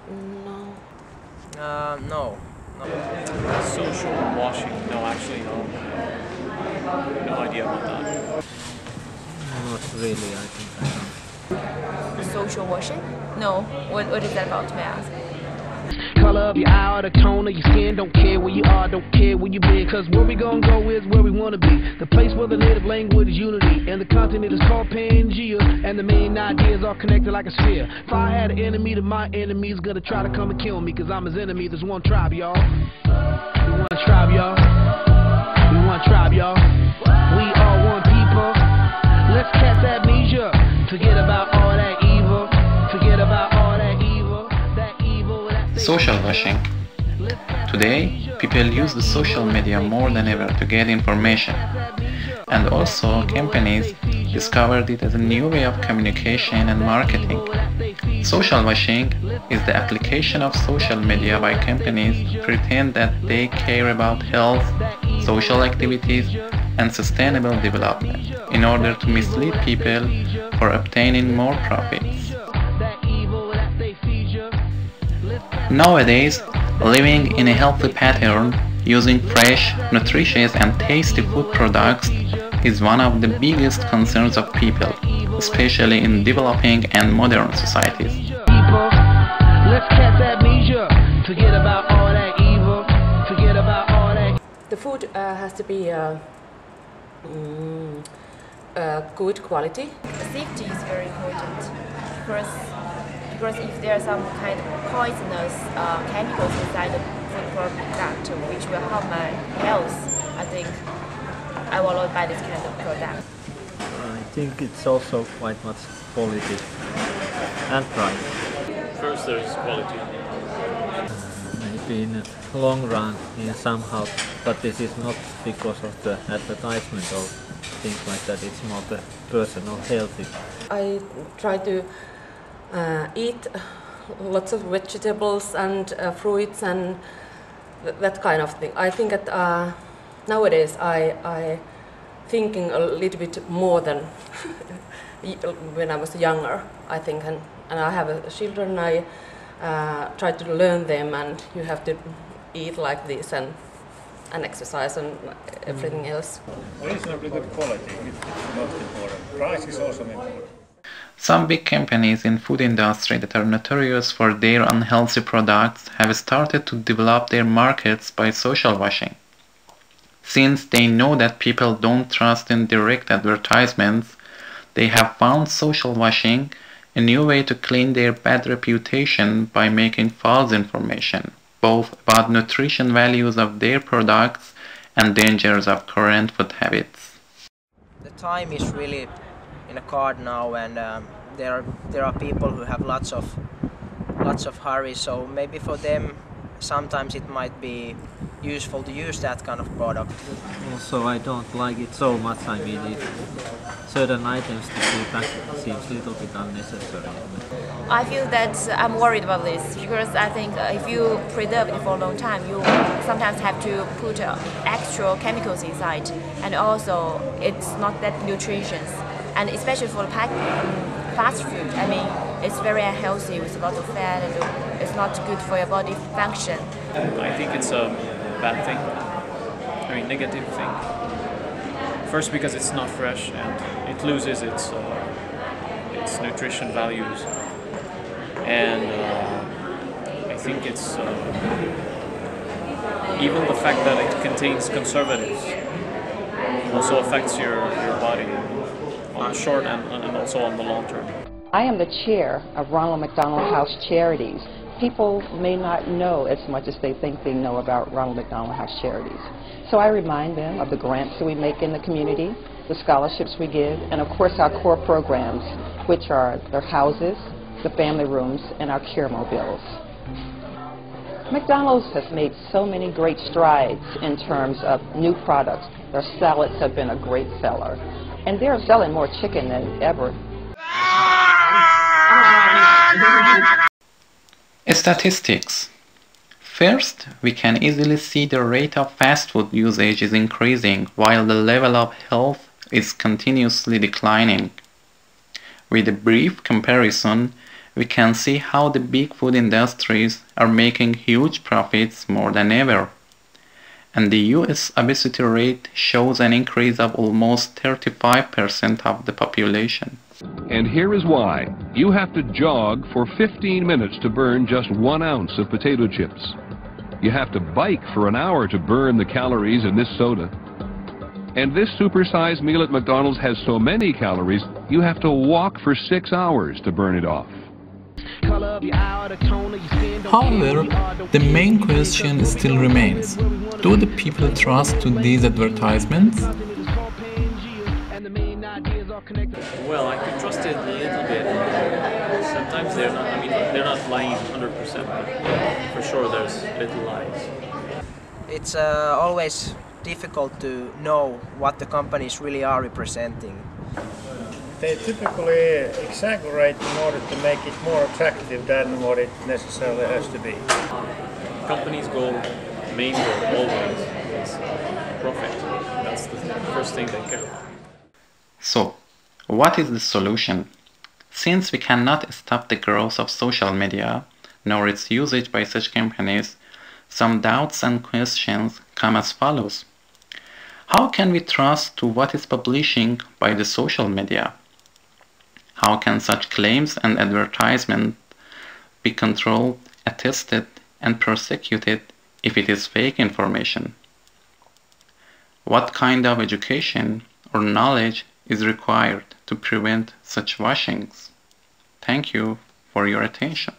No. No. Social washing? No, actually, no. No idea about that. Not really, I think I don't. Social washing? No. What is that about, may I ask? Color of your eye or the tone of your skin, don't care where you are, don't care where you been, cause where we gonna go is where we wanna be. The place where the native language is unity, and the continent is called Pangea, and the main ideas are connected like a sphere. If I had an enemy, then my enemy's gonna try to come and kill me, cause I'm his enemy. There's one tribe, y'all. We one tribe, y'all. We one tribe, y'all. We are one people. Let's catch amnesia. Forget about all that evil. Forget about all that evil. That evil. Social washing. Today, people use the social media more than ever to get information. And also, companies discovered it as a new way of communication and marketing. Social washing is the application of social media by companies to pretend that they care about health, social activities, and sustainable development in order to mislead people for obtaining more profits. Nowadays, living in a healthy pattern using fresh, nutritious and tasty food products is one of the biggest concerns of people, especially in developing and modern societies. The food has to be good quality. Safety is very important because if there are some kind of poisonous chemicals inside the food product which will harm my health, I think I will not buy this kind of product. I think it's also quite much quality and price. First, there's quality. Maybe in the long run, in somehow, but this is not because of the advertisement or things like that. It's more the personal healthy. I try to eat lots of vegetables and fruits and that kind of thing. I think that nowadays I thinking a little bit more than when I was younger, I think, and I have children. I try to learn them, and you have to eat like this and exercise and everything else. Reasonably good quality is most important. Price is also important. Some big companies in food industry that are notorious for their unhealthy products have started to develop their markets by social washing. Since they know that people don't trust in direct advertisements, they have found social washing a new way to clean their bad reputation by making false information, both about nutrition values of their products and dangers of current food habits. The time is really in a card now, and there are people who have lots of hurry, so maybe for them sometimes it might be useful to use that kind of product. Also, I don't like it so much. I mean, certain items to be packed seems a little bit unnecessary. I feel that I'm worried about this because I think if you preserve it for a long time, you sometimes have to put extra chemicals inside, and also it's not that nutritious. And especially for the fast food, I mean, it's very unhealthy with a lot of fat, and it's not good for your body function. I think it's a bad thing. I mean, negative thing. First, because it's not fresh and it loses its nutrition values, and I think it's even the fact that it contains conservatives also affects your body on the short and also on the long term. I am the chair of Ronald McDonald House Charities. People may not know as much as they think they know about Ronald McDonald House Charities. So I remind them of the grants that we make in the community, the scholarships we give, and of course our core programs, which are their houses, the family rooms, and our care mobiles. McDonald's has made so many great strides in terms of new products. Their salads have been a great seller, and they're selling more chicken than ever. Statistics. First, we can easily see the rate of fast food usage is increasing while the level of health is continuously declining. With a brief comparison, we can see how the big food industries are making huge profits more than ever. And the US obesity rate shows an increase of almost 35% of the population. And here is why. You have to jog for 15 minutes to burn just 1 ounce of potato chips. You have to bike for an hour to burn the calories in this soda. And this supersized meal at McDonald's has so many calories, you have to walk for 6 hours to burn it off. However, the main question still remains. Do the people trust to these advertisements? Well, I could trust it a little bit. Sometimes they're not lying 100%, but for sure there's little lies. It's always difficult to know what the companies really are representing. They typically exaggerate in order to make it more attractive than what it necessarily has to be. Companies' main goal always is profit. That's the first thing they care about. So, what is the solution? Since we cannot stop the growth of social media, nor its usage by such companies, some doubts and questions come as follows. How can we trust to what is publishing by the social media? How can such claims and advertisements be controlled, attested, and prosecuted if it is fake information? What kind of education or knowledge is required to prevent such washings? Thank you for your attention.